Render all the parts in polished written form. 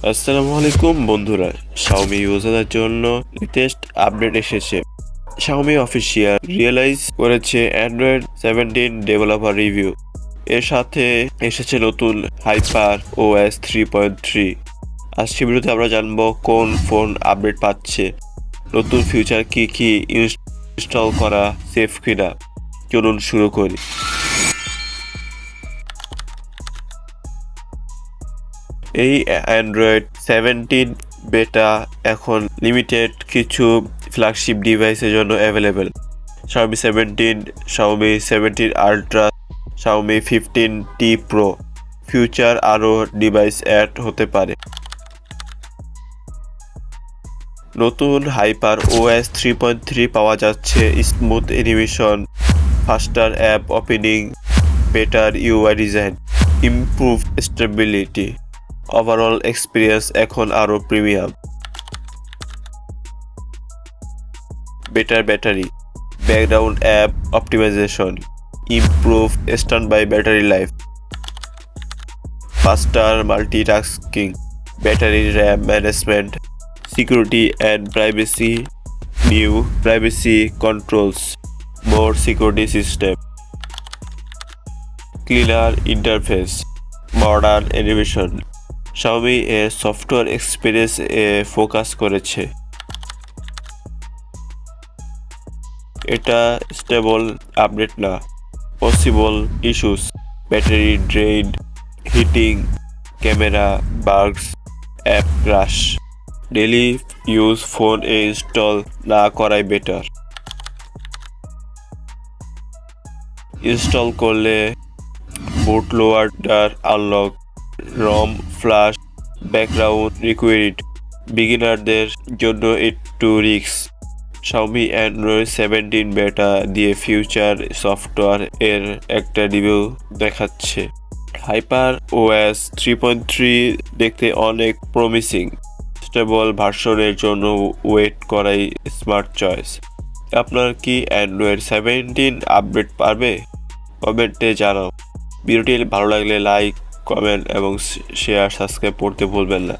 আসসালামু আলাইকুম বন্ধুরা, Xiaomi ইউজারদের জন্য লেটেস্ট আপডেট এসেছে। Xiaomi অফিসিয়াল রিয়েলাইজ করেছে অ্যান্ড্রয়েড 17 ডেভেলপার রিভিউ। এর সাথে এসেছে নতুন হাইপার OS 3.3। আজকে ভিডিওতে আমরা জানবো কোন ফোন আপডেট পাচ্ছে, নতুন ফিচার কি ইনস্টল করা সেফ কিনা। চলুন শুরু করি। এই অ্যান্ড্রয়েড 17 বেটা এখন লিমিটেড কিছু ফ্ল্যাগশিপ ডিভাইসের জন্য available. Xiaomi 17, Xiaomi 17 Ultra, Xiaomi 15T Pro। Future আরও ডিভাইস অ্যাড হতে পারে। নতুন হাইপার OS 3.3 পাওয়া যাচ্ছে, smooth animation, faster app opening, better UI design, improve stability. Overall experience এখন আরও premium. Better battery, background app optimization, improve standby battery life, faster multitasking, battery RAM management, security and privacy, new privacy controls, more security system, cleaner interface, modern animation. Xiaomi এর software experience এ focus করেছে। এটা stable update না। Possible issues, battery drain, heating, camera bugs, app crash. Daily use phone এ install না করাই better. Install করলে boot লোয়ার unlock, ROM flash, background required. বিগিনারদের জন্য একটু রিস্ক। Xiaomi অ্যান্ড্রয়েড 17 বেটা দিয়ে ফিউচার সফটওয়্যার এর একটা রিভিউ দেখাচ্ছে। হাইপার OS 3.3 দেখতে অনেক প্রমিসিং। স্টেবল ভার্সনের জন্য ওয়েট করাই স্মার্ট চয়েস। আপনার কি অ্যান্ড্রয়েড 17 আপডেট পারবে? কমেন্টে জানাও। ভিডিওটি ভালো লাগলে লাইক, কমেন্ট এবং শেয়ার, সাবস্ক্রাইব করতে ভুলবেন না।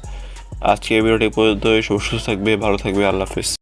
আজকের ভিডিওটি পর্যন্ত। সুস্থ থাকবে, ভালো থাকবে। আল্লাহ হাফেজ।